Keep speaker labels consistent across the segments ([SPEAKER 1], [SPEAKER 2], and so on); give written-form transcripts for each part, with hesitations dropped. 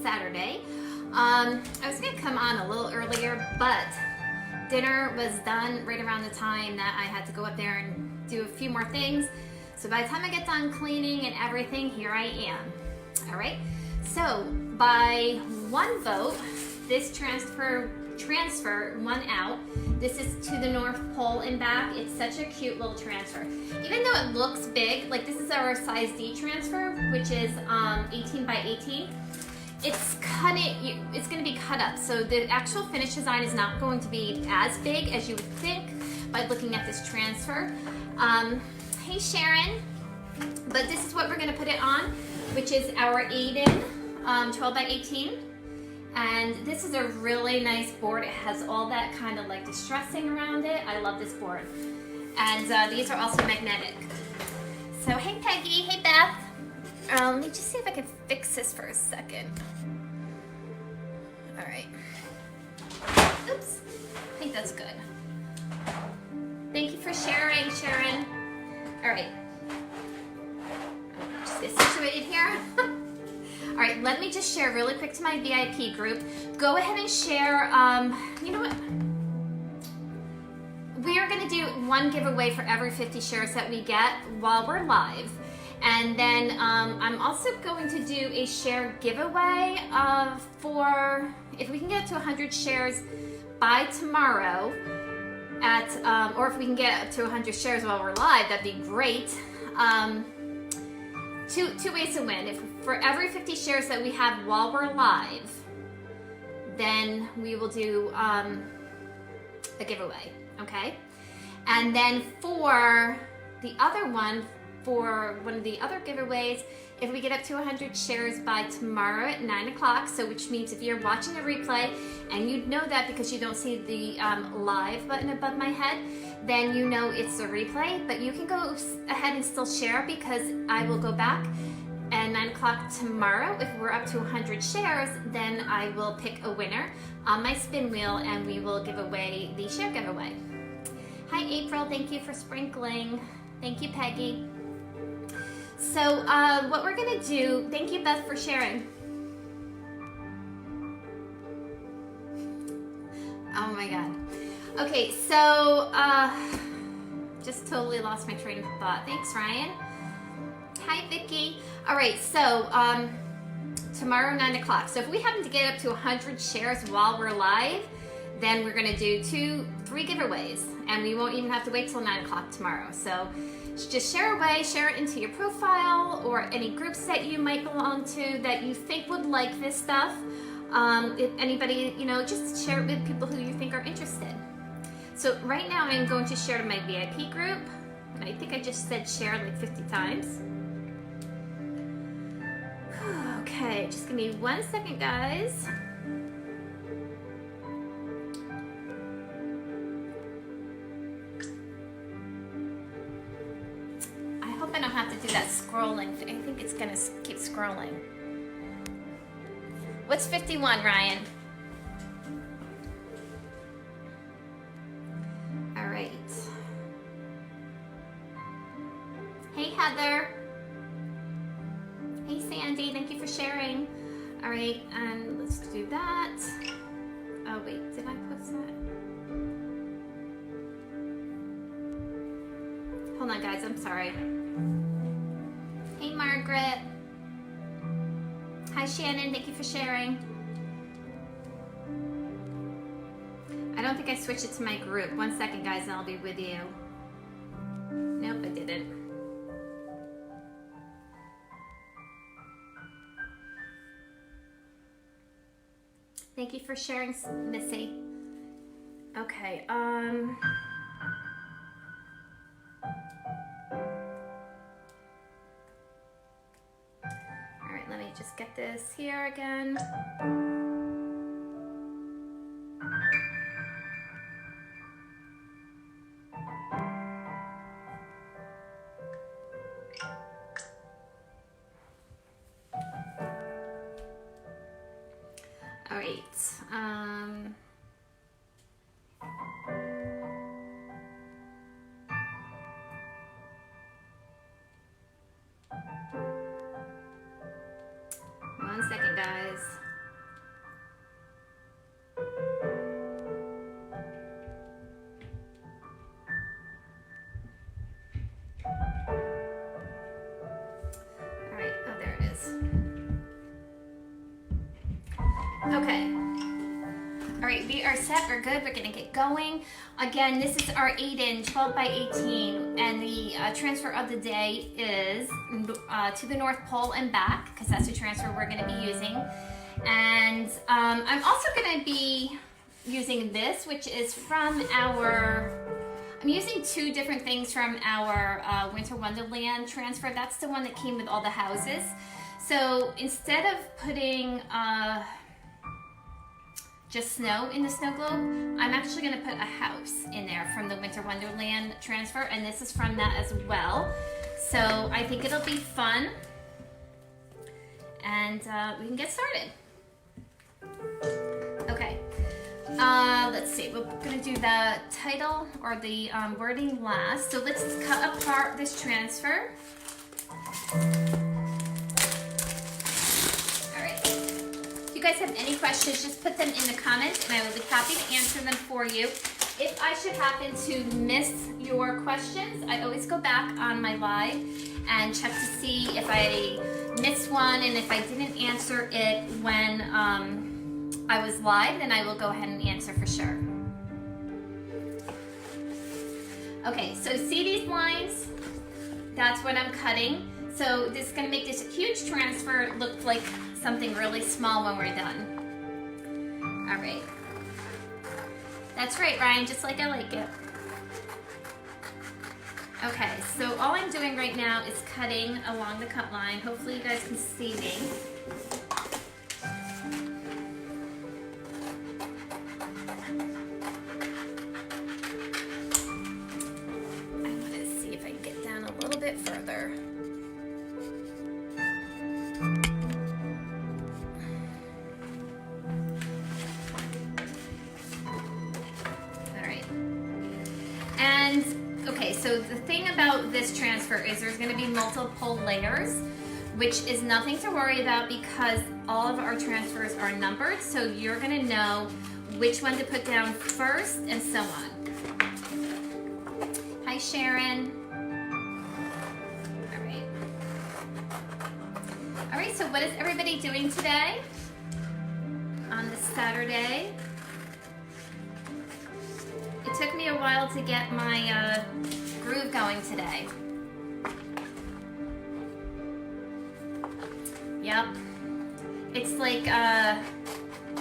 [SPEAKER 1] Saturday. I was gonna come on a little earlier, but dinner was done right around the time that I had to go up there and do a few more things. So by the time I get done cleaning and everything, here I am. All right, so by one vote, this transfer one out. This is to the North Pole and back. It's such a cute little transfer. Even though it looks big, like this is our size D transfer, which is 18 by 18. It's going to be cut up. So the actual finished design is not going to be as big as you would think by looking at this transfer. Hey Sharon, but this is what we're going to put it on, which is our Aiden 12 by 18. And this is a really nice board. It has all that kind of like distressing around it. I love this board. And these are also magnetic. So hey Peggy, hey Beth. Let me just see if I can fix this for a second. All right. Oops, I think that's good. Thank you for sharing, Sharon. All right. Just get situated here. All right, let me just share really quick to my VIP group. Go ahead and share, you know what? We are gonna do one giveaway for every 50 shares that we get while we're live. And then I'm also going to do a share giveaway for, if we can get to 100 shares by tomorrow or if we can get up to 100 shares while we're live, that'd be great. Two ways to win. If for every 50 shares that we have while we're live, then we will do a giveaway, okay? And then for the other one, for one of the other giveaways, if we get up to 100 shares by tomorrow at 9 o'clock, so which means if you're watching a replay and you know that because you don't see the live button above my head, then you know it's a replay, but you can go ahead and still share because I will go back at 9 o'clock tomorrow. If we're up to 100 shares, then I will pick a winner on my spin wheel and we will give away the share giveaway. Hi April, thank you for sprinkling. Thank you Peggy. So what we're gonna do, thank you Beth for sharing. Oh my God. Okay, so just totally lost my train of thought. Thanks Ryan. Hi Vicky. All right, so tomorrow 9 o'clock. So if we happen to get up to 100 shares while we're live, then we're gonna do 3 giveaways and we won't even have to wait till 9 o'clock tomorrow. So just share away, share it into your profile or any groups that you might belong to that you think would like this stuff. If anybody, you know, just share it with people who you think are interested. So right now I'm going to share to my VIP group. And I think I just said share like 50 times. Okay, just give me 1 second, guys. I don't have to do that scrolling. I think it's gonna keep scrolling. What's 51, Ryan? All right. Hey, Heather. Hey, Sandy. Thank you for sharing. All right, and let's do that. Oh, wait, did I post that? Hold on, guys. I'm sorry. Hey Margaret. Hi Shannon, thank you for sharing. I don't think I switched it to my group. 1 second guys and I'll be with you. Nope, I didn't. Thank you for sharing, Missy. Okay, let me just get this here again. All right. One second, guys. Okay. All right, we are set, we're good, we're gonna get going. Again, this is our 8-in 12 by 18, and the transfer of the day is to the North Pole and back, because that's the transfer we're gonna be using. And I'm also gonna be using this, which is from our, I'm using 2 different things from our Winter Wonderland transfer. That's the one that came with all the houses. So instead of putting just snow in the snow globe, I'm actually going to put a house in there from the Winter Wonderland transfer, and this is from that as well. So I think it'll be fun, and we can get started. Okay, let's see, we're going to do the title or the wording last. So let's cut apart this transfer. If you guys have any questions, just put them in the comments and I will be happy to answer them for you. If I should happen to miss your questions, I always go back on my live and check to see if I missed one, and if I didn't answer it when I was live, then I will go ahead and answer for sure. Okay, so see these lines? That's what I'm cutting. So this is going to make this huge transfer look like something really small when we're done. All right. That's right, Ryan, just like I like it. Okay, so all I'm doing right now is cutting along the cut line. Hopefully you guys can see me. I want to see if I can get down a little bit further. So the thing about this transfer is there's going to be multiple layers, which is nothing to worry about because all of our transfers are numbered, so you're going to know which one to put down first and so on. Hi, Sharon. All right. All right, so what is everybody doing today on this Saturday? It took me a while to get my groove going today. Yep. It's like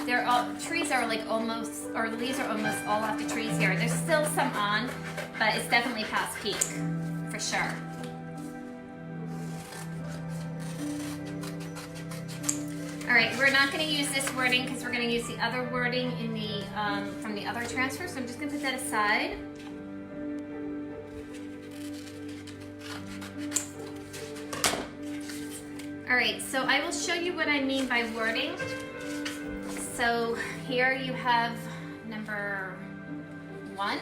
[SPEAKER 1] they're all, trees are like almost, or the leaves are almost all off the trees here. There's still some on, but it's definitely past peak for sure. All right, we're not going to use this wording because we're going to use the other wording in the from the other transfer. So I'm just going to put that aside. All right, so I will show you what I mean by wording. So here you have number 1.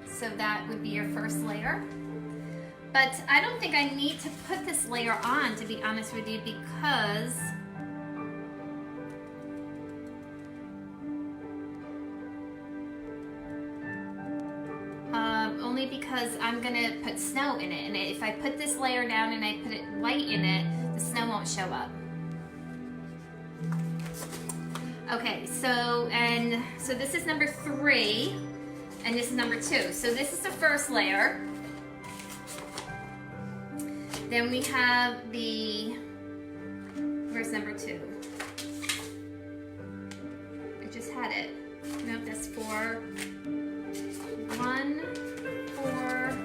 [SPEAKER 1] So that would be your first layer. But I don't think I need to put this layer on, to be honest with you, because only because I'm gonna put snow in it, and if I put this layer down and I put it white in it, the snow won't show up. Okay, so this is number 3, and this is number 2. So this is the first layer. Then we have the, where's number 2? I just had it. Nope, that's 4. 1, 4.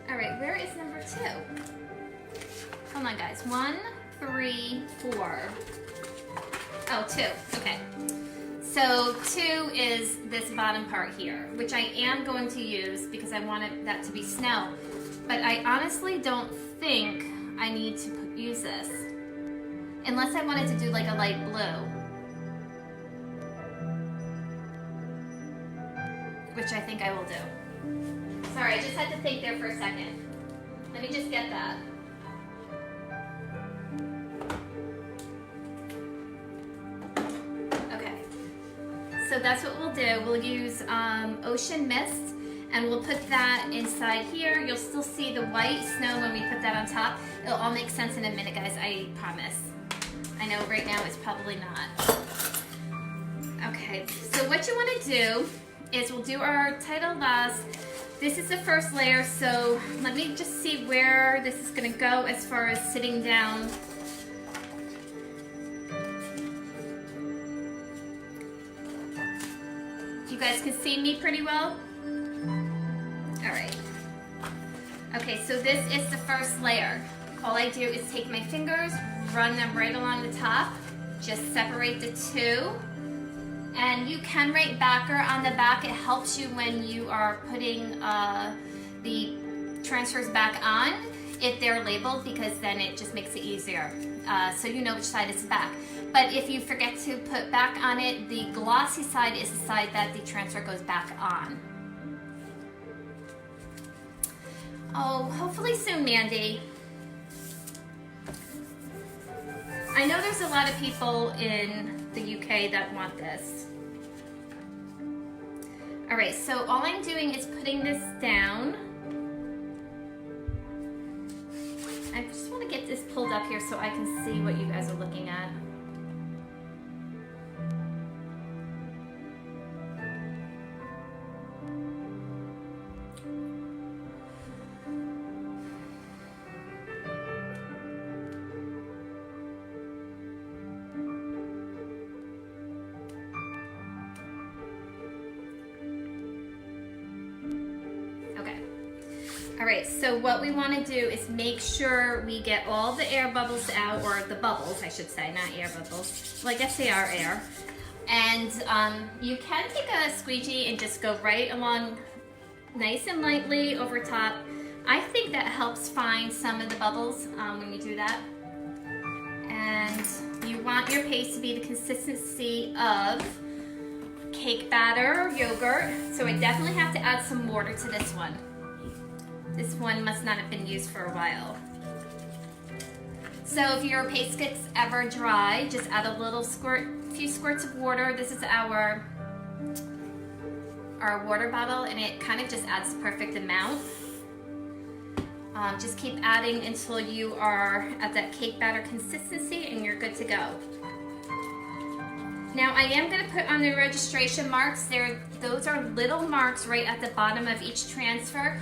[SPEAKER 1] All right, where is number 2? Hold on, guys. 1, 3, 4. Oh, 2. Okay. So 2 is this bottom part here, which I am going to use because I wanted that to be snow. But I honestly don't think I need to use this, unless I wanted to do like a light blue, which I think I will do. Sorry, I just had to think there for a second. Let me just get that. Okay, so that's what we'll do. We'll use Ocean Mist, And we'll put that inside here. You'll still see the white snow when we put that on top. It'll all make sense in a minute, guys, I promise. I know right now it's probably not. Okay, so what you want to do is we'll do our title last. This is the first layer, so let me just see where this is going to go as far as sitting down. You guys can see me pretty well? All right. Okay, so this is the first layer. All I do is take my fingers, run them right along the top, just separate the two. And you can write backer on the back. It helps you when you are putting the transfers back on if they're labeled, because then it just makes it easier. So you know which side is the back. But if you forget to put back on it, the glossy side is the side that the transfer goes back on. Oh, hopefully soon, Mandy. I know there's a lot of people in the UK that want this. All right, so all I'm doing is putting this down. I just want to get this pulled up here so I can see what you guys are looking at. All right, so what we want to do is make sure we get all the air bubbles out, or the bubbles, I should say, not air bubbles. Well, I guess they are air. And you can take a squeegee and just go right along nice and lightly over top. I think that helps find some of the bubbles when you do that. And you want your paste to be the consistency of cake batter or yogurt. So I definitely have to add some water to this one. This one must not have been used for a while. So if your paste gets ever dry, just add a little few squirts of water. This is our water bottle, and it kind of just adds the perfect amount. Just keep adding until you are at that cake batter consistency and you're good to go. Now I am going to put on the registration marks. Those are little marks right at the bottom of each transfer.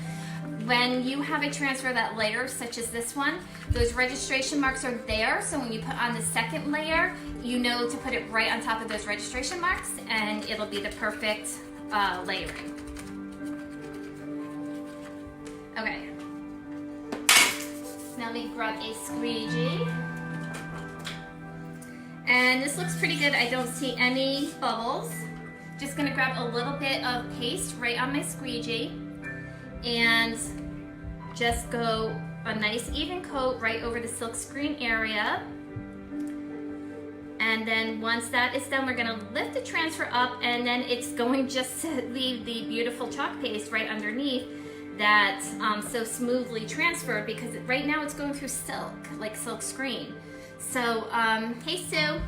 [SPEAKER 1] When you have a transfer that layer, such as this one, those registration marks are there, so when you put on the second layer, you know to put it right on top of those registration marks, and it'll be the perfect layering. Okay, now let me grab a squeegee. And this looks pretty good. I don't see any bubbles. Just gonna grab a little bit of paste right on my squeegee and just go a nice even coat right over the silk screen area. And then once that is done, we're gonna lift the transfer up, and then it's going just to leave the beautiful chalk paste right underneath that so smoothly transferred, because right now it's going through silk, like silk screen. So, hey Sue.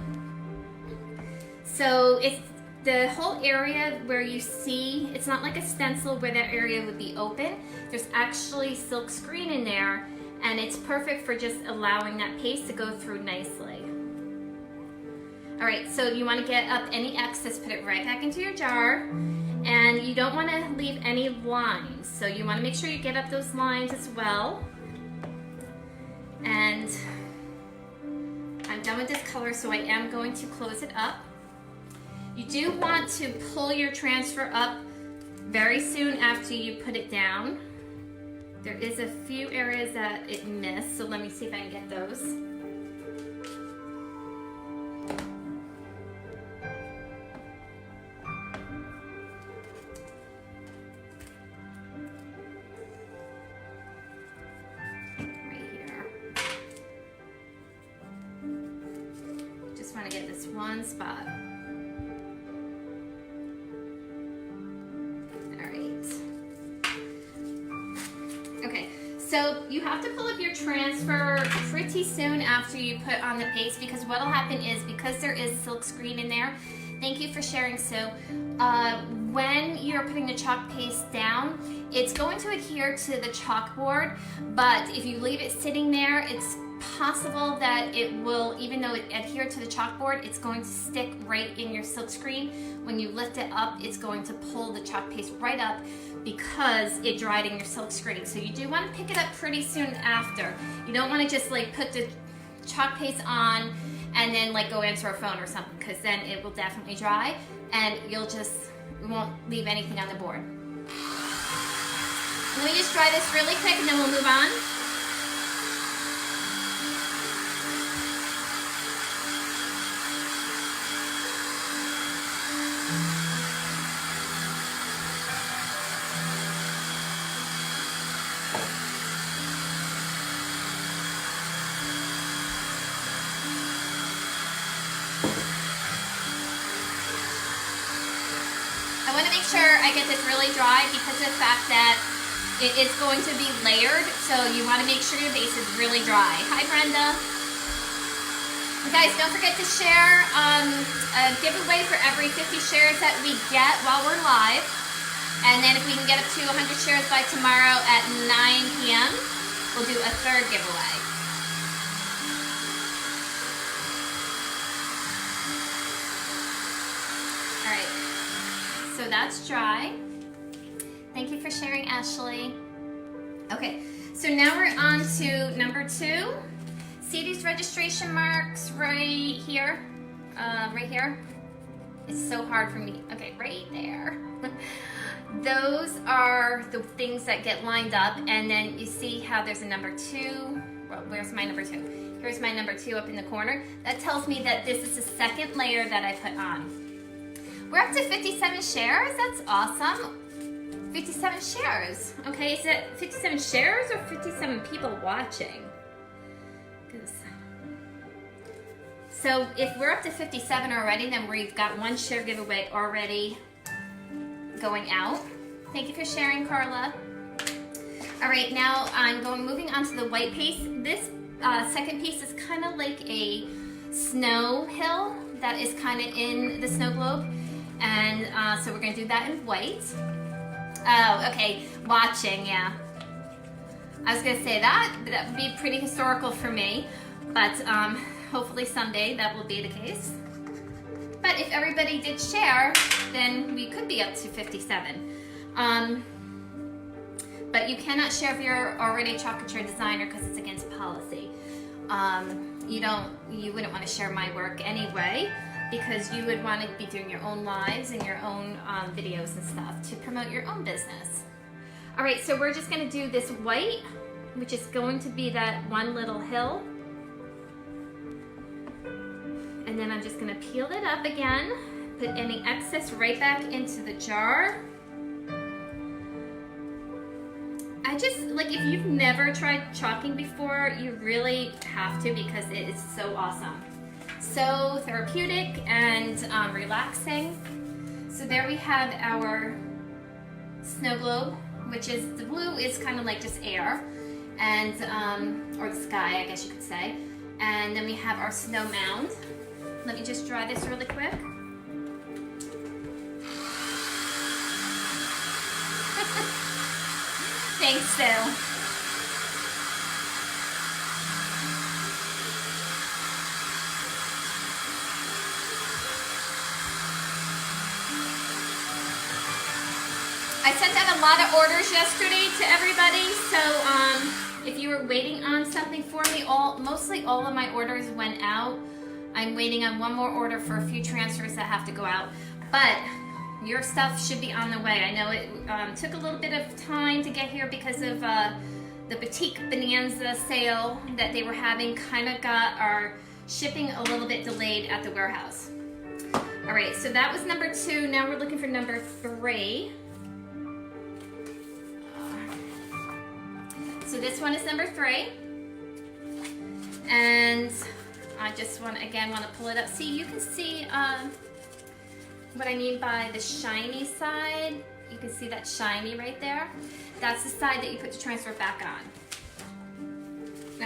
[SPEAKER 1] So it's the whole area where you see, it's not like a stencil where that area would be open. There's actually silk screen in there, and it's perfect for just allowing that paste to go through nicely. All right, so you want to get up any excess, put it right back into your jar, and you don't want to leave any lines. So you want to make sure you get up those lines as well. And I'm done with this color, so I am going to close it up. You do want to pull your transfer up very soon after you put it down. There is a few areas that it missed, so let me see if I can get those. Right here. Just want to get this one spot. So you have to pull up your transfer pretty soon after you put on the paste, because what will happen is, because there is silk screen in there, Thank you for sharing, Sue. When you're putting the chalk paste down, it's going to adhere to the chalkboard, but if you leave it sitting there, it's possible that it will, even though it adhered to the chalkboard, it's going to stick right in your silkscreen. When you lift it up, it's going to pull the chalk paste right up because it dried in your silkscreen. So you do want to pick it up pretty soon after. You don't want to just like put the chalk paste on and then like go answer a phone or something, because then it will definitely dry and you won't leave anything on the board. Let me just dry this really quick and then we'll move on. I want to make sure I get this really dry because of the fact that it is going to be layered, so you want to make sure your base is really dry. Hi, Brenda. Guys, don't forget to share a giveaway for every 50 shares that we get while we're live. And then if we can get up to 100 shares by tomorrow at 9 p.m., we'll do a third giveaway. All right. So that's dry. Thank you for sharing, Ashley. Okay, so now we're on to number 2. See these registration marks right here? Right here? It's so hard for me. Okay, right there. Those are the things that get lined up, and then you see how there's a number 2. Well, where's my number 2? Here's my number 2 up in the corner. That tells me that this is the second layer that I put on. We're up to 57 shares. That's awesome. 57 shares. Okay, is it 57 shares or 57 people watching? So if we're up to 57 already, then we've got 1 share giveaway already going out. Thank you for sharing, Carla. All right, now I'm moving on to the white piece. This second piece is kind of like a snow hill that is kind of in the snow globe. And so we're going to do that in white. Oh, okay, watching, yeah. I was going to say that would be pretty historical for me, but hopefully someday that will be the case. But if everybody did share, then we could be up to 57. But you cannot share if you're already a chocolate designer because it's against policy. You wouldn't want to share my work anyway, because you would want to be doing your own lives and your own videos and stuff to promote your own business. All right, so we're just going to do this white, which is going to be that one little hill. And then I'm just going to peel it up again, put any excess right back into the jar. If you've never tried chalking before, you really have to, because it is so awesome. So therapeutic and relaxing. So there we have our snow globe, which is, the blue is kind of like just air, and or the sky, I guess you could say. And then we have our snow mound. Let me just dry this really quick. Thanks, Sue. I sent out a lot of orders yesterday to everybody, so if you were waiting on something for me, mostly all of my orders went out. I'm waiting on one more order for a few transfers that have to go out, but your stuff should be on the way. I know it took a little bit of time to get here because of the Boutique Bonanza sale that they were having. Kind of got our shipping a little bit delayed at the warehouse. All right, so that was number 2. Now we're looking for number 3. So this one is number 3. And I just want to pull it up. See, you can see what I mean by the shiny side. You can see that shiny right there. That's the side that you put the transfer back on.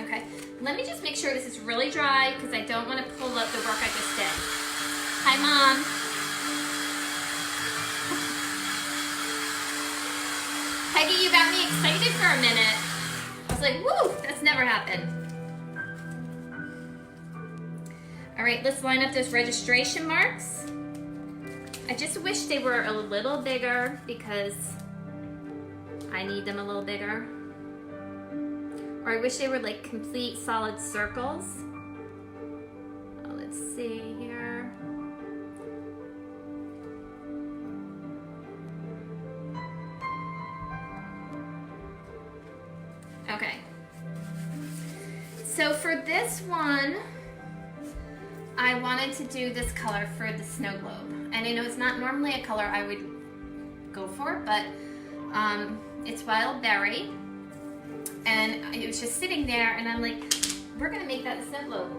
[SPEAKER 1] Okay, let me just make sure this is really dry because I don't want to pull up the work I just did. Hi, Mom. Peggy, you got me excited for a minute. I was like, woo, that's never happened. All right, let's line up those registration marks. I just wish they were a little bigger because I need them a little bigger. Or I wish they were like complete solid circles. Oh, let's see here. Okay. So for this one, I wanted to do this color for the snow globe. And I know it's not normally a color I would go for, but it's wild berry. And it was just sitting there, and I'm like, we're gonna make that a snow globe.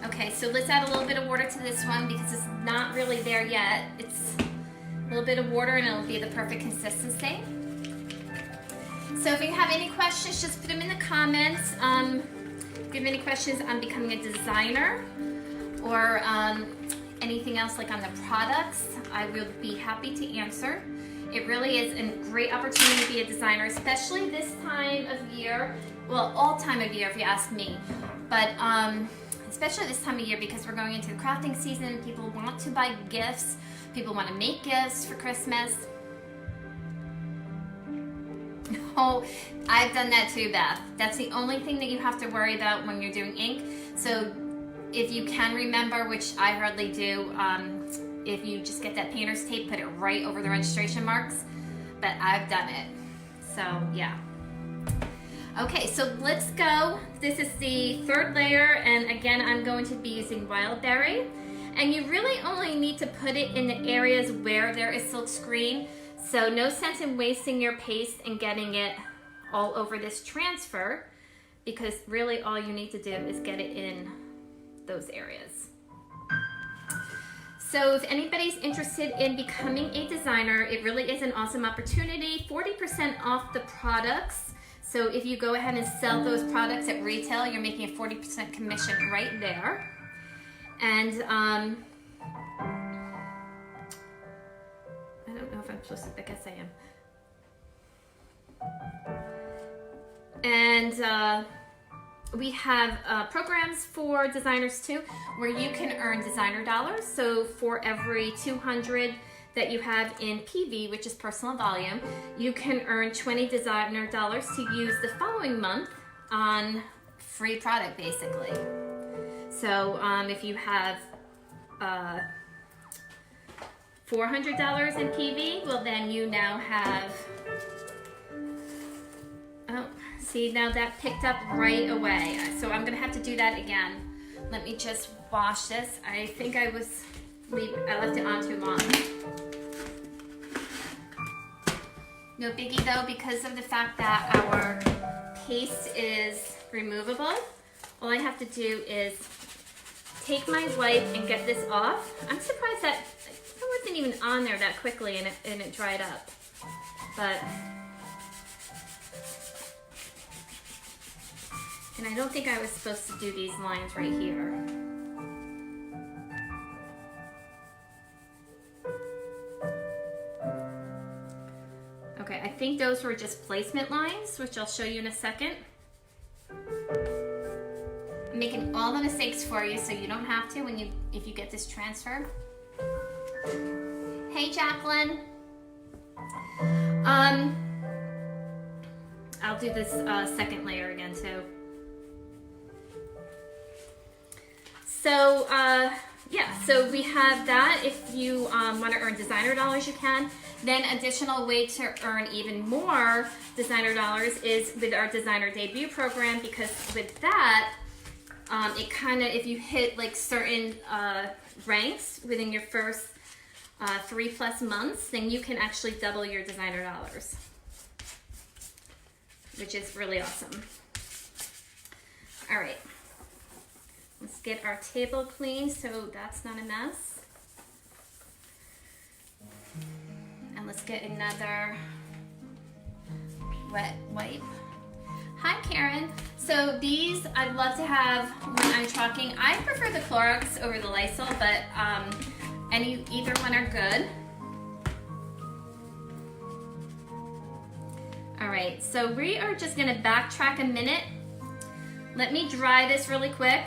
[SPEAKER 1] Okay, so let's add a little bit of water to this one because it's not really there yet. It's a little bit of water and it'll be the perfect consistency. So if you have any questions, just put them in the comments. If you have any questions on becoming a designer or anything else like on the products, I will be happy to answer. It really is a great opportunity to be a designer, especially this time of year. Well, all time of year if you ask me, but especially this time of year because we're going into the crafting season. People want to buy gifts. People want to make gifts for Christmas. Oh, I've done that too, Beth. That's the only thing that you have to worry about when you're doing ink. So if you can remember, which I hardly do, if you just get that painter's tape, put it right over the registration marks, but I've done it. So yeah. Okay, so let's go. This is the third layer, and again, I'm going to be using wild berry. And you really only need to put it in the areas where there is silk screen. So no sense in wasting your paste and getting it all over this transfer, because really all you need to do is get it in those areas. So if anybody's interested in becoming a designer, it really is an awesome opportunity. 40% off the products. So if you go ahead and sell those products at retail, you're making a 40% commission right there. And I don't know if I'm supposed to, I guess I am. And we have programs for designers too, where you can earn designer dollars. So for every 200 that you have in PV, which is personal volume, you can earn 20 designer dollars to use the following month on free product, basically. So if you have $400 in PV, well then you now have, oh, see, now that picked up right away. So I'm gonna have to do that again. Let me just wash this. I think I left it on too long. No biggie though, because of the fact that our paste is removable, all I have to do is take my wipe and get this off. I'm surprised that it wasn't even on there that quickly and it dried up. But, and I don't think I was supposed to do these lines right here. Okay, I think those were just placement lines, which I'll show you in a second. I'm making all the mistakes for you so you don't have to if you get this transfer. Hey, Jacqueline. I'll do this second layer again too. So yeah, so we have that. If you want to earn designer dollars, you can. Then additional way to earn even more designer dollars is with our designer debut program, because with that, it kind of, if you hit like certain ranks within your first 3+ months, then you can actually double your designer dollars, which is really awesome. All right, let's get our table clean so that's not a mess. And let's get another wet wipe. Hi, Karen. So these I love to have when I'm chalking. I prefer the Clorox over the Lysol, but either one are good. All right, so we are just gonna backtrack a minute. Let me dry this really quick.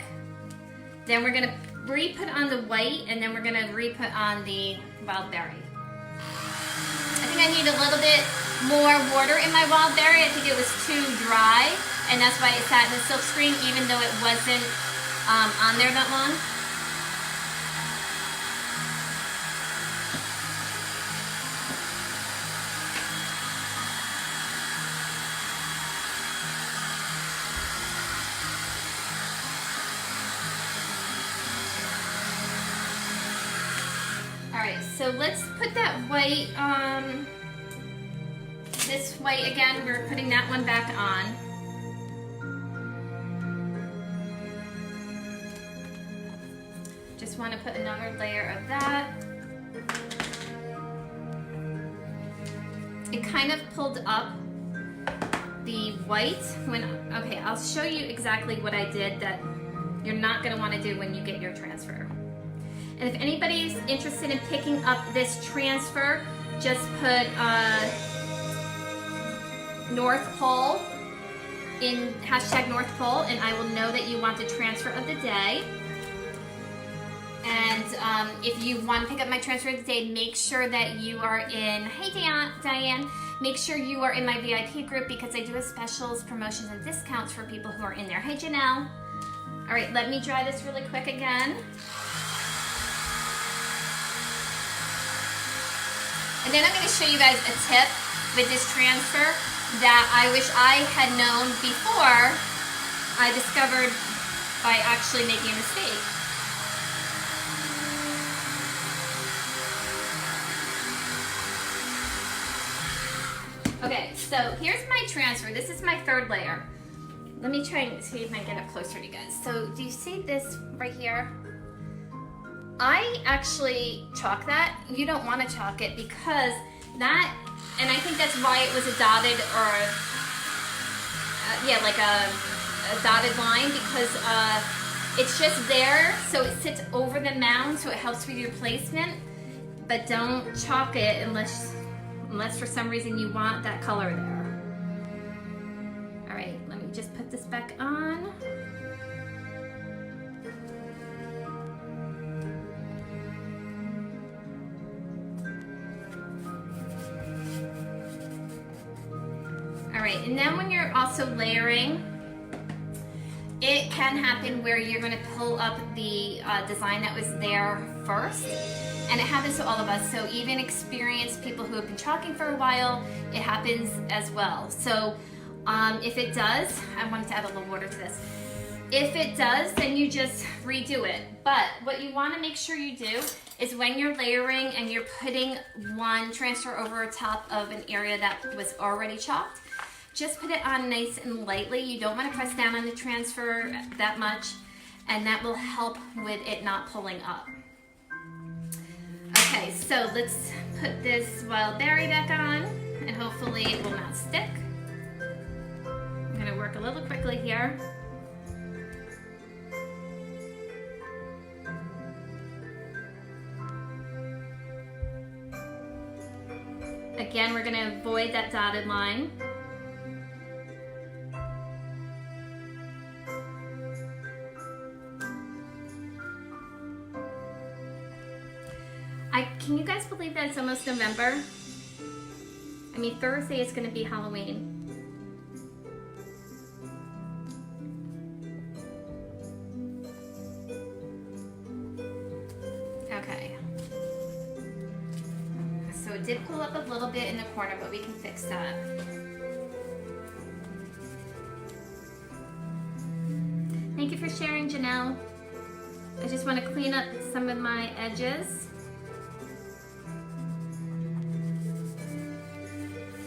[SPEAKER 1] Then we're gonna re-put on the white, and then we're gonna re-put on the wild berry. I think I need a little bit more water in my wild berry. I think it was too dry, and that's why it sat in the silk screen, even though it wasn't on there that long. So let's put that white, this white again, we're putting that one back on. Just want to put another layer of that. It kind of pulled up the white when, okay, I'll show you exactly what I did that you're not going to want to do when you get your transfer. And if anybody's interested in picking up this transfer, just put North Pole in hashtag North Pole, and I will know that you want the transfer of the day. And if you want to pick up my transfer of the day, make sure that you are in, hey Diane, make sure you are in my VIP group because I do have specials, promotions, and discounts for people who are in there. Hey Janelle. All right, let me dry this really quick again. And then I'm going to show you guys a tip with this transfer that I wish I had known before I discovered by actually making a mistake. Okay, so here's my transfer. This is my third layer. Let me try and see if I can get up closer to you guys. So do you see this right here? I actually chalk that. You don't want to chalk it because that, and I think that's why it was a dotted or, yeah, like a dotted line, because it's just there, so it sits over the mound, so it helps with your placement, but don't chalk it unless for some reason you want that color there. All right, let me just put this back on. Alright, and then when you're also layering, it can happen where you're going to pull up the design that was there first, and it happens to all of us. So even experienced people who have been chalking for a while, it happens as well. So if it does, I wanted to add a little water to this. If it does, then you just redo it. But what you want to make sure you do is when you're layering and you're putting one transfer over top of an area that was already chalked, just put it on nice and lightly. You don't want to press down on the transfer that much, and that will help with it not pulling up. Okay, so let's put this wild berry back on, and hopefully it will not stick. I'm going to work a little quickly here. Again, we're going to avoid that dotted line. Can you guys believe that it's almost November? I mean, Thursday is going to be Halloween. Okay. So it did pull up a little bit in the corner, but we can fix that. Thank you for sharing, Janelle. I just want to clean up some of my edges.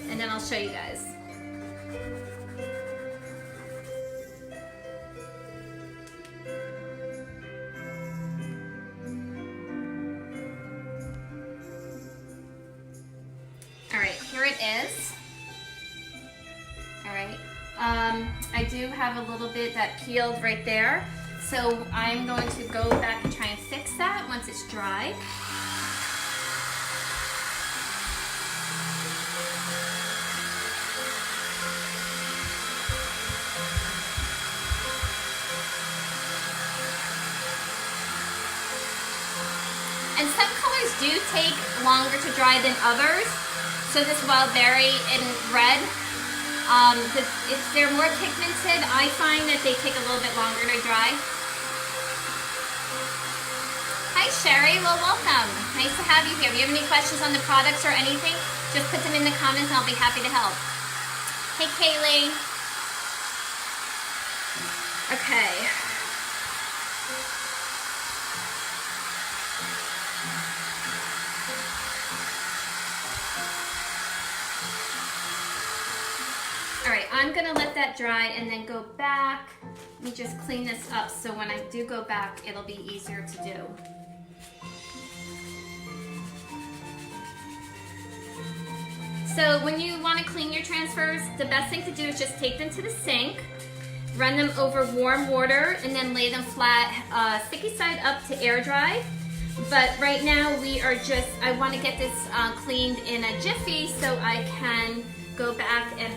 [SPEAKER 1] And then I'll show you guys. All right, here it is. All right, I do have a little bit that peeled right there. So I'm going to go back and try and fix that once it's dry. do take longer to dry than others. So this wild berry and red, if they're more pigmented, I find that they take a little bit longer to dry. Hi Sherry, well welcome. Nice to have you here. If you have any questions on the products or anything, just put them in the comments and I'll be happy to help. Hey Kaylee. Okay. All right, I'm gonna let that dry and then go back. Let me just clean this up so when I do go back, it'll be easier to do. So when you want to clean your transfers, the best thing to do is just take them to the sink, run them over warm water, and then lay them flat, sticky side up to air dry. But right now I want to get this cleaned in a jiffy so I can go back and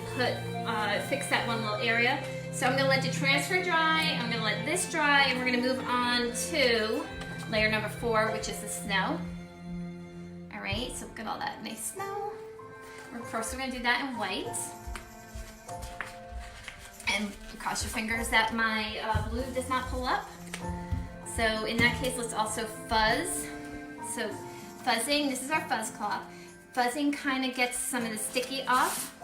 [SPEAKER 1] fix that one little area. So I'm gonna let the transfer dry, I'm gonna let this dry, and we're gonna move on to layer number 4, which is the snow. All right, so look at all that nice snow. First we're gonna do that in white. And cross your fingers that my blue does not pull up. So in that case, let's also fuzz. So fuzzing, this is our fuzz cloth. Fuzzing kind of gets some of the sticky off.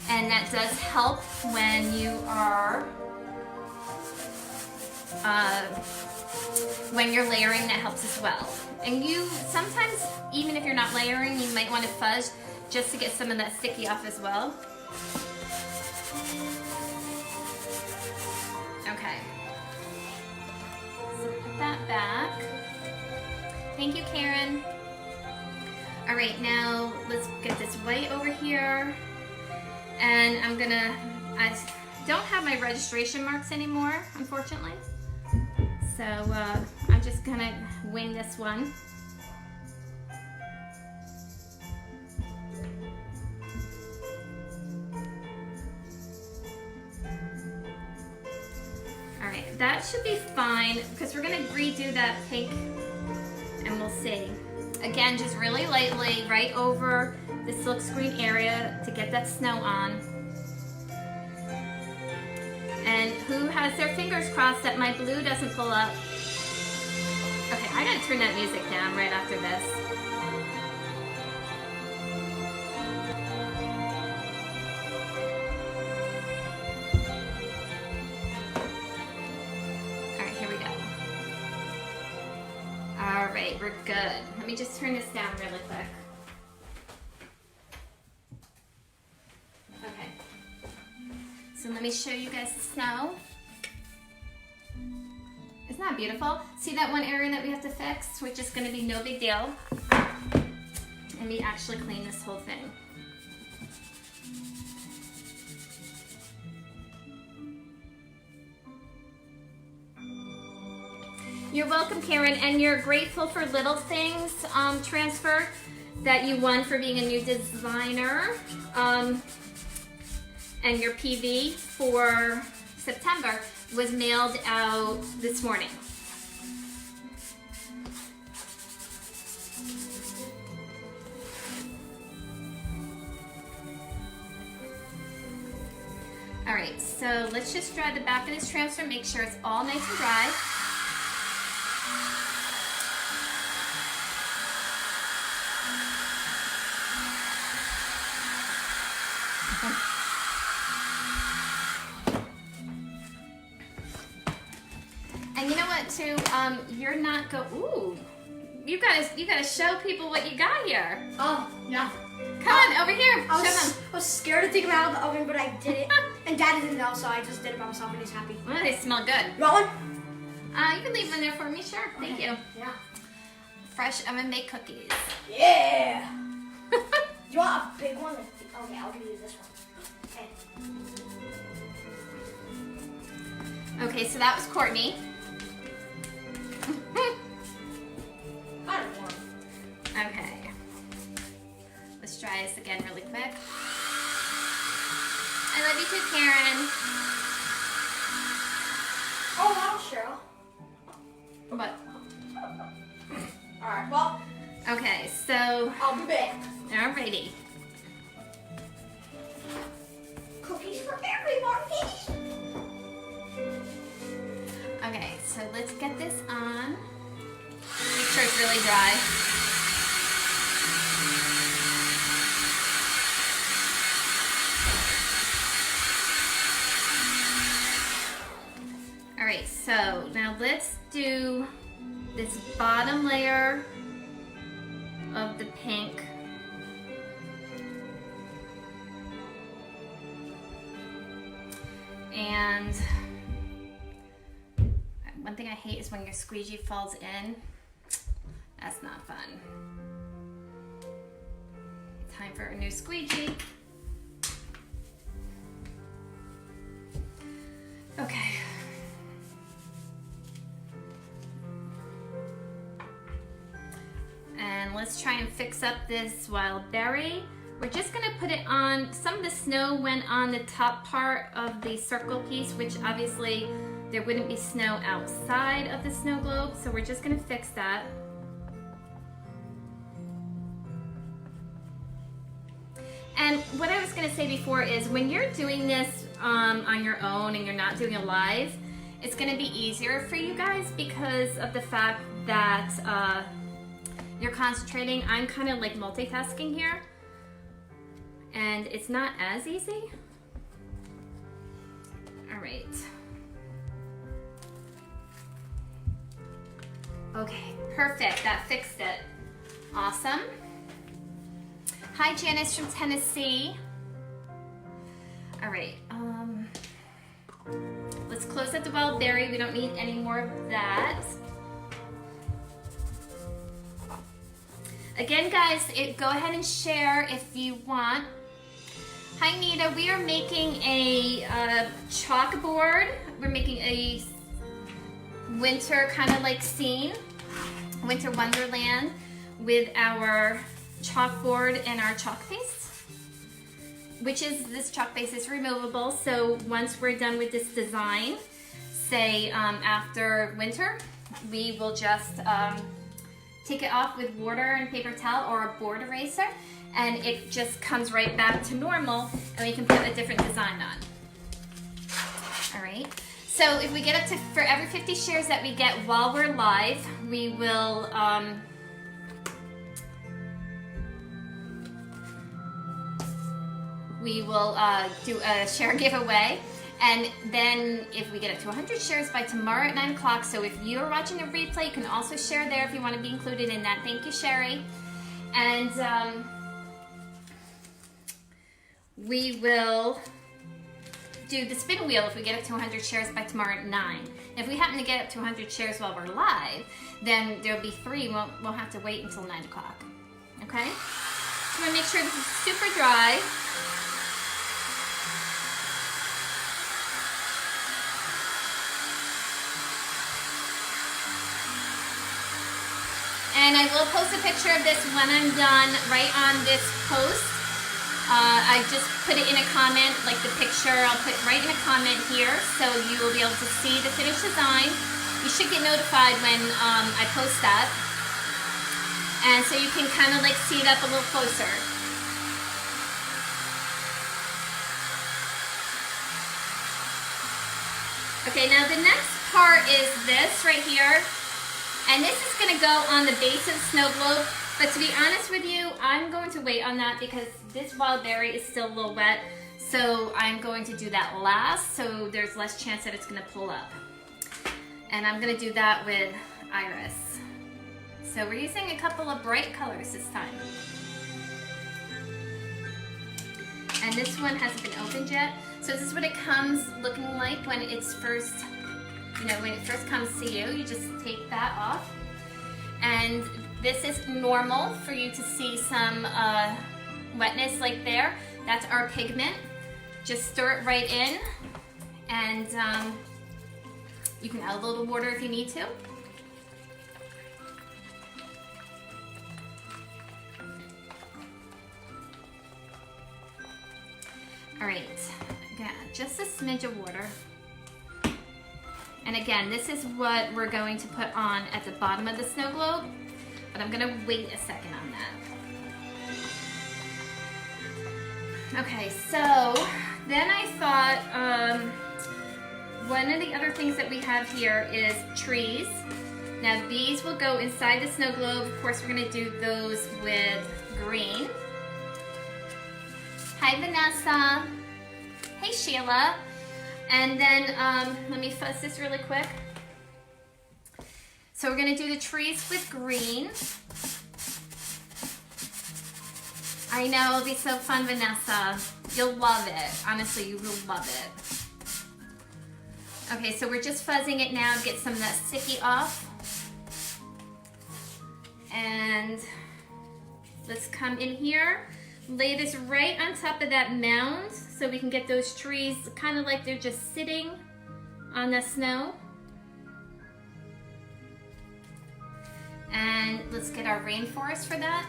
[SPEAKER 1] And that does help when you are, when you're layering, that helps as well. And you, sometimes, even if you're not layering, you might want to fuzz just to get some of that sticky off as well. Okay. So put that back. Thank you, Karen. All right, now let's get this white over here. And I don't have my registration marks anymore, unfortunately. So I'm just gonna wing this one. All right, that should be fine because we're gonna redo that pink and we'll see. Again, just really lightly right over the silk screen area to get that snow on. And who has their fingers crossed that my blue doesn't pull up? Okay, I gotta turn that music down right after this. All right, here we go. All right, we're good. Let me just turn this down really quick. So let me show you guys the snow. Isn't that beautiful? See that one area that we have to fix, which is going to be no big deal. And we actually clean this whole thing. You're welcome, Karen, and you're grateful for Little Things transfer that you won for being a new designer. And your PV for September was mailed out this morning. All right, so let's just dry the back of this transfer, make sure it's all nice and dry. And you know what, too? You're not ooh, you gotta show people what you got here.
[SPEAKER 2] Oh, yeah.
[SPEAKER 1] Come on, over here. Show them.
[SPEAKER 2] I was scared to take them out of the oven, but I did it. And Dad didn't know, so I just did it by myself, and he's happy.
[SPEAKER 1] Well, they smell good.
[SPEAKER 2] You want one?
[SPEAKER 1] You can leave them there for me, sure. Okay. Thank you.
[SPEAKER 2] Yeah.
[SPEAKER 1] Fresh oven-baked cookies.
[SPEAKER 2] Yeah. Do you want a big one? Okay, I'll give you this one.
[SPEAKER 1] Okay, so that was Courtney.
[SPEAKER 2] I don't want.
[SPEAKER 1] Okay. Let's try this again really quick. I love you too, Karen.
[SPEAKER 2] Oh, wow, Cheryl.
[SPEAKER 1] What?
[SPEAKER 2] Alright, well,
[SPEAKER 1] Okay, so,
[SPEAKER 2] I'll be back.
[SPEAKER 1] alrighty.
[SPEAKER 2] Cookies for everybody.
[SPEAKER 1] Okay, so let's get this on. Make sure it's really dry. Alright, so now let's do this bottom layer of the pink. And one thing I hate is when your squeegee falls in. That's not fun. Time for a new squeegee. Okay. And let's try and fix up this wild berry. We're just gonna put it on, some of the snow went on the top part of the circle piece, which obviously there wouldn't be snow outside of the snow globe, so we're just gonna fix that. And what I was gonna say before is when you're doing this on your own and you're not doing it live, it's gonna be easier for you guys because of the fact that you're concentrating. I'm kind of like multitasking here, and it's not as easy. All right. Okay, perfect, that fixed it. Awesome. Hi, Janice from Tennessee. All right, let's close up the wild berry. We don't need any more of that. Again, guys, go ahead and share if you want. Hi, Nita. We are making a chalkboard. We're making a winter kind of like scene, winter wonderland, with our chalkboard and our chalk base, which is, this chalk base is removable. So once we're done with this design, say after winter, we will just take it off with water and paper towel or a board eraser, and it just comes right back to normal, and we can put a different design on. All right, so if we get up to, for every 50 shares that we get while we're live, we will do a share giveaway. And then if we get it to 100 shares by tomorrow at 9 o'clock, so if you're watching a replay, you can also share there if you want to be included in that. Thank you, Sherry. And we will do the spin wheel if we get up to 100 shares by tomorrow at 9. If we happen to get up to 100 shares while we're live, then there'll be 3. We'll have to wait until 9 o'clock. Okay? So I'm going to make sure this is super dry. And I will post a picture of this when I'm done right on this post. I just put it in a comment, like the picture, I'll put right in a comment here, so you will be able to see the finished design. You should get notified when I post that. And so you can kind of like see it up a little closer. Okay, now the next part is this right here. And this is going to go on the base of the snow globe. But to be honest with you, I'm going to wait on that because this wild berry is still a little wet. So I'm going to do that last, so there's less chance that it's going to pull up. And I'm going to do that with iris. So we're using a couple of bright colors this time. And this one hasn't been opened yet. So this is what it comes looking like when it's first, when it first comes to you. You just take that off. And this is normal for you to see some wetness like there. That's our pigment. Just stir it right in. And you can add a little water if you need to. All right, again, just a smidge of water. And again, this is what we're going to put on at the bottom of the snow globe. but I'm gonna wait a second on that. Okay, so then I thought one of the other things that we have here is trees. Now these will go inside the snow globe. Of course, we're gonna do those with green. Hi, Vanessa. Hey, Sheila. And then let me fuzz this really quick. So we're gonna do the trees with green. I know, it'll be so fun, Vanessa. You'll love it. Honestly, you will love it. Okay, so we're just fuzzing it now, get some of that sticky off. And let's come in here, lay this right on top of that mound so we can get those trees kind of like they're just sitting on the snow. And let's get our rainforest for that.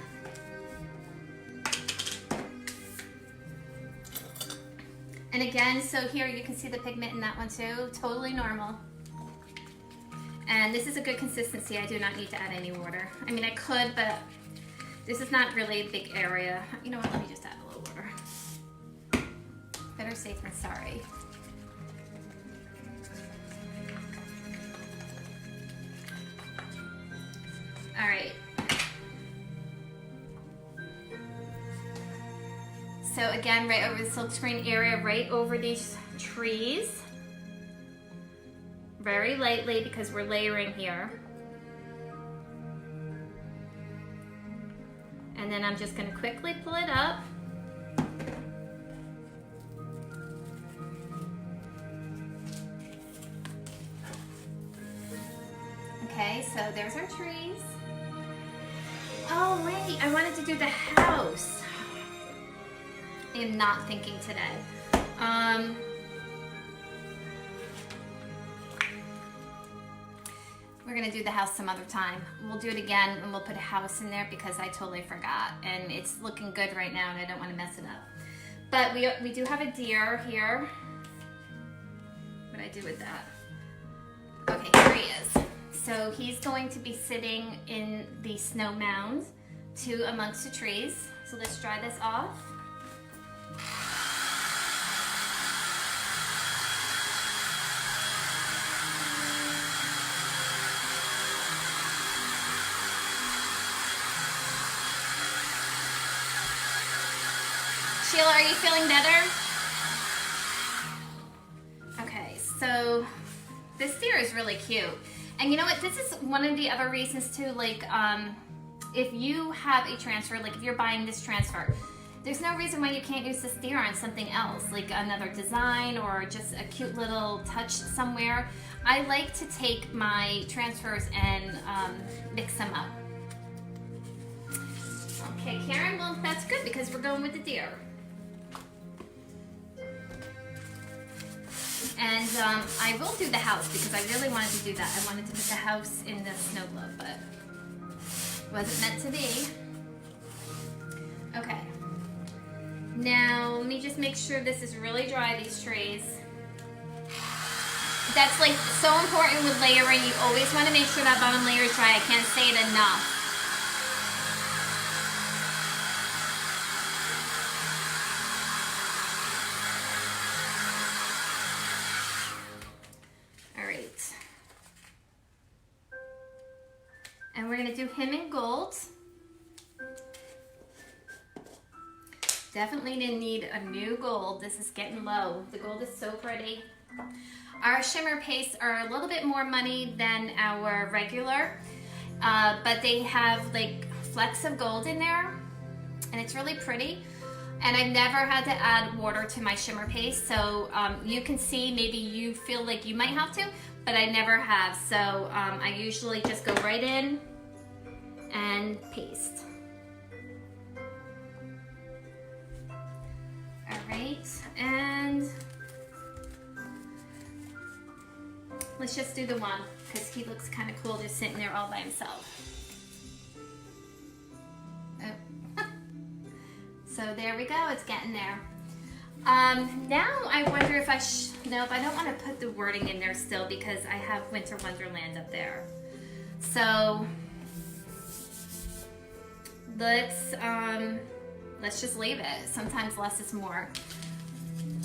[SPEAKER 1] And again, so here you can see the pigment in that one too, totally normal. And this is a good consistency. I do not need to add any water. I mean, I could, but this is not really a big area. You know what, let me just add a little water. Better safe than sorry. All right. So again, right over the silkscreen area, right over these trees. Very lightly because we're layering here. And then I'm just going to quickly pull it up. Okay, so there's our trees. Oh wait, I wanted to do the house. I am not thinking today. We're gonna do the house some other time. We'll do it again and we'll put a house in there because I totally forgot. And it's looking good right now and I don't want to mess it up. But we do have a deer here. What do I do with that? Okay, here he is. So he's going to be sitting in the snow mound amongst the trees. So let's dry this off. Sheila, are you feeling better? Okay, so this deer is really cute. And you know what, this is one of the other reasons too, like if you have a transfer, like if you're buying this transfer, there's no reason why you can't use this deer on something else, like another design or just a cute little touch somewhere. I like to take my transfers and mix them up. Okay, Karen, well that's good because we're going with the deer. And I will do the house because I really wanted to do that. I wanted to put the house in the snow globe, but wasn't meant to be. Okay. Now, let me just make sure this is really dry, these trays. That's like so important with layering. You always want to make sure that bottom layer is dry. I can't say it enough. And we're gonna do him in gold. Definitely didn't need a new gold. This is getting low. The gold is so pretty. Our shimmer pastes are a little bit more money than our regular, but they have like flecks of gold in there, and it's really pretty. And I've never had to add water to my shimmer paste, so you can see maybe you feel like you might have to, but I never have. So I usually just go right in and paste. All right, and let's just do the one because he looks kind of cool just sitting there all by himself. Oh. So there we go, it's getting there. Now I wonder if nope, I don't want to put the wording in there still because I have Winter Wonderland up there. So let's just leave it. Sometimes less is more.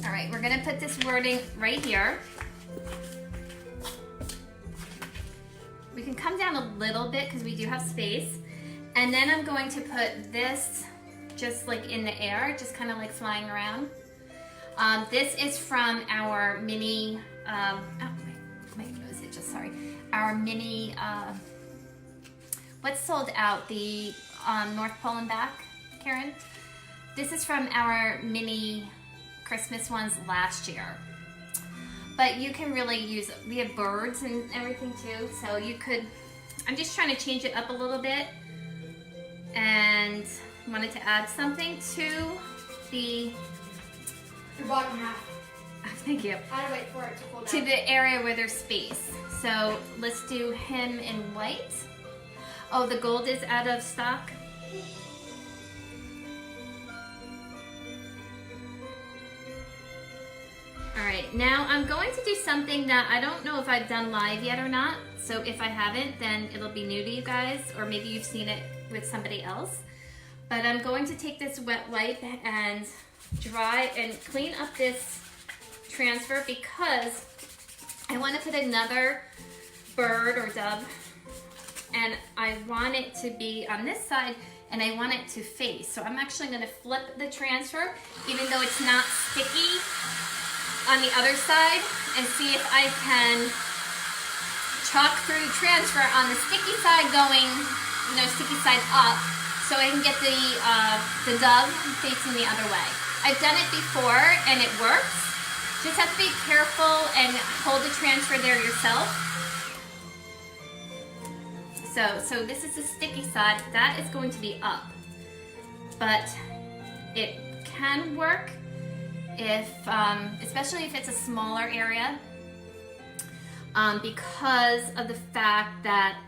[SPEAKER 1] All right, we're gonna put this wording right here. We can come down a little bit because we do have space. And then I'm going to put this just like in the air, just kind of like flying around. This is from our mini, oh, my nose hit just, sorry. Our mini, what's sold out? The North Pole and back, Karen? This is from our mini Christmas ones last year. But you can really use, we have birds and everything too, so you could, I'm just trying to change it up a little bit and wanted to add something to the
[SPEAKER 2] bottom half.
[SPEAKER 1] Thank you.
[SPEAKER 2] I gotta wait for it to cool down.
[SPEAKER 1] To the area where there's space. So let's do him in white. Oh, the gold is out of stock. All right, now I'm going to do something that I don't know if I've done live yet or not. So if I haven't, then it'll be new to you guys, or maybe you've seen it with somebody else. But I'm going to take this wet wipe and dry and clean up this transfer because I want to put another bird or dove, and I want it to be on this side and I want it to face. So I'm actually going to flip the transfer, even though it's not sticky, on the other side, and see if I can chalk through the transfer on the sticky side going, sticky side up, so I can get the dove facing the other way. I've done it before and it works. Just have to be careful and hold the transfer there yourself. So this is the sticky side. That is going to be up. But it can work if, especially if it's a smaller area, because of the fact that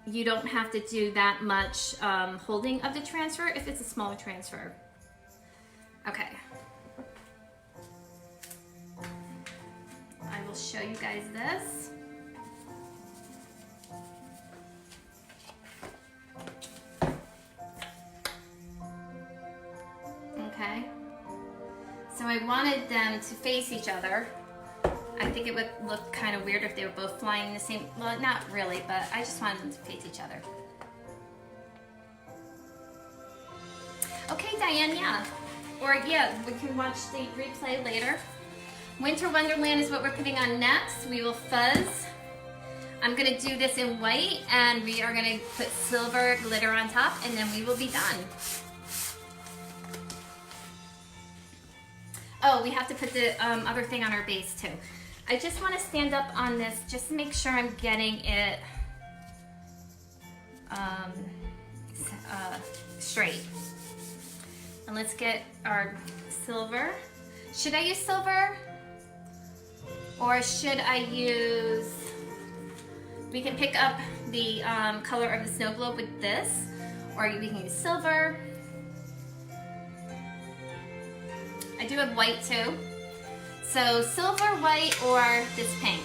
[SPEAKER 1] you don't have to do that much holding of the transfer if it's a smaller transfer. Okay. I will show you guys this. Okay. So I wanted them to face each other. I think it would look kind of weird if they were both flying the same, well, not really, but I just wanted them to face each other. Okay, Diane, yeah. Or yeah, we can watch the replay later. Winter Wonderland is what we're putting on next. We will fuzz. I'm gonna do this in white, and we are gonna put silver glitter on top, and then we will be done. Oh, we have to put the other thing on our base too. I just want to stand up on this just to make sure I'm getting it straight. And let's get our silver. Should I use silver? Or should I use, we can pick up the color of the snow globe with this, or we can use silver. I do have white too. So silver, white, or this pink.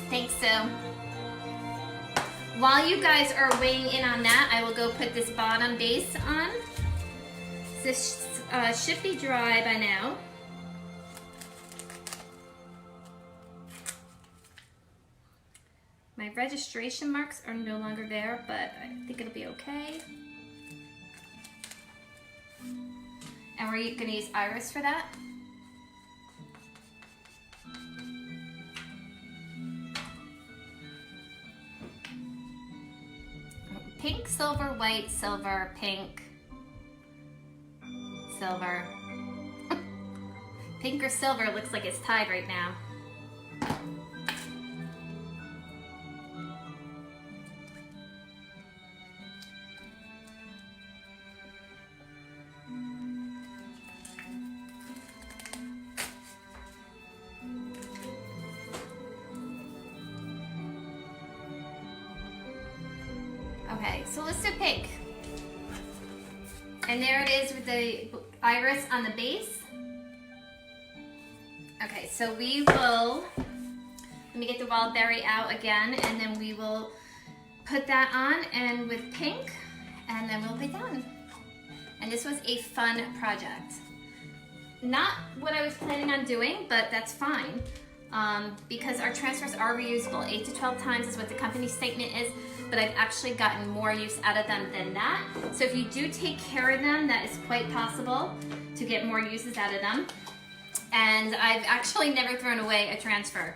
[SPEAKER 1] Thanks, Sue. While you guys are weighing in on that, I will go put this bottom base on. This should be dry by now. My registration marks are no longer there, but I think it'll be okay. And we're gonna use iris for that. Pink, silver, white, silver, pink, silver. Pink or silver looks like it's tied right now. Okay, so let's do pink. And there it is with the iris on the base. Okay, so we will, let me get the wild berry out again, and then we will put that on and with pink, and then we'll be done. And this was a fun project. Not what I was planning on doing, but that's fine. Because our transfers are reusable. 8 to 12 times is what the company statement is, but I've actually gotten more use out of them than that. So if you do take care of them, that is quite possible to get more uses out of them. And I've actually never thrown away a transfer.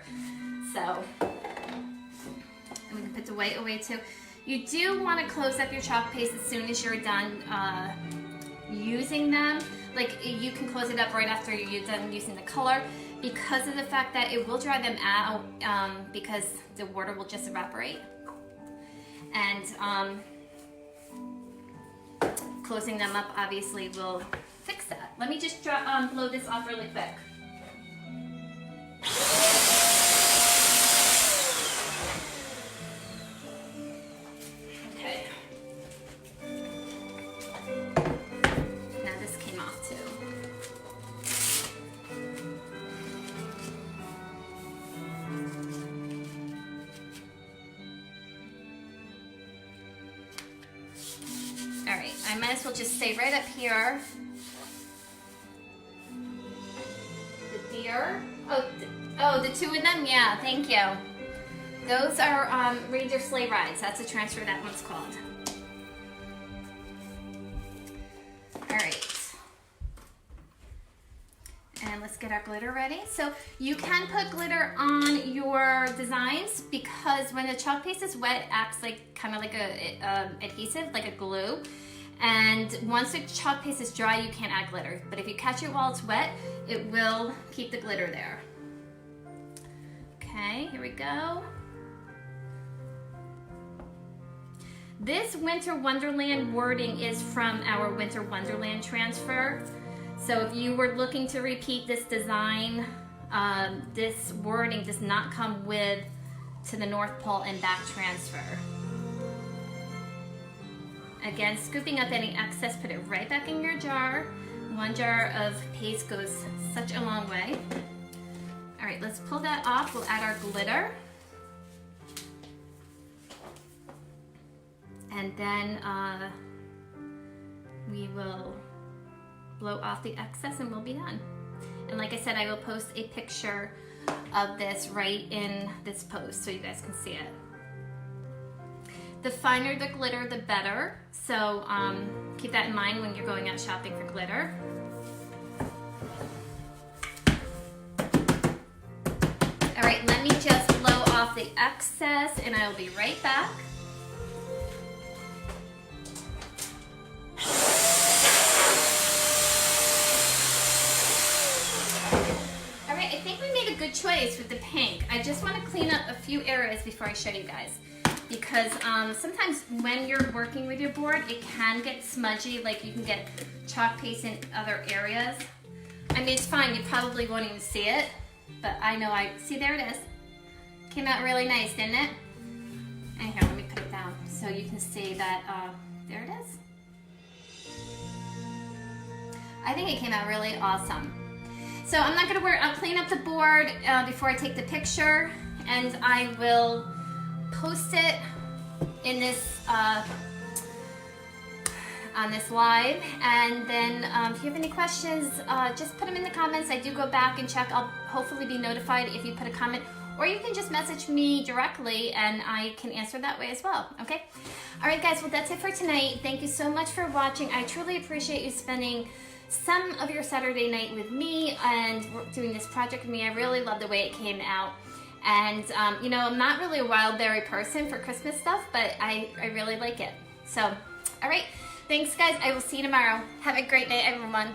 [SPEAKER 1] So, and we can put the white away too. You do want to close up your chalk paste as soon as you're done using them. Like, you can close it up right after you're done using the color, because of the fact that it will dry them out, because the water will just evaporate. And closing them up obviously will fix that. Let me just blow this off really quick. Okay. Now this came off too. All right, I might as well just stay right up here. The deer. Oh, the two of them? Yeah, thank you. Those are Ranger Sleigh Rides. That's a transfer that one's called. All right. And let's get our glitter ready. So you can put glitter on your designs, because when the chalk paste is wet, it acts like kind of like a adhesive, like a glue. And once the chalk paste is dry, you can't add glitter. But if you catch it while it's wet, it will keep the glitter there. Okay, here we go. This Winter Wonderland wording is from our Winter Wonderland transfer. So if you were looking to repeat this design, this wording does not come with to the North Pole and back transfer. Again, scooping up any excess, put it right back in your jar. 1 jar of paste goes such a long way. All right, let's pull that off. We'll add our glitter. And then we will blow off the excess and we'll be done. And like I said, I will post a picture of this right in this post so you guys can see it. The finer the glitter, the better. So keep that in mind when you're going out shopping for glitter. All right, let me just blow off the excess and I will be right back. All right, I think we made a good choice with the pink. I just want to clean up a few areas before I show you guys, because sometimes when you're working with your board, it can get smudgy, like you can get chalk paste in other areas. I mean, it's fine, you probably won't even see it, but I know see, there it is. Came out really nice, didn't it? And here, let me put it down so you can see that, there it is. I think it came out really awesome. So I'm not gonna worry, I'll clean up the board before I take the picture, and I will post it in this on this live. And then if you have any questions, just put them in the comments. I do go back and check. I'll hopefully be notified if you put a comment, or you can just message me directly and I can answer that way as well. Okay, all right guys, well that's it for tonight. Thank you so much for watching. I truly appreciate you spending some of your Saturday night with me and doing this project with me. I really love the way it came out. And you know, I'm not really a wild berry person for Christmas stuff, but I really like it. So, all right, thanks guys. I will see you tomorrow. Have a great day, everyone.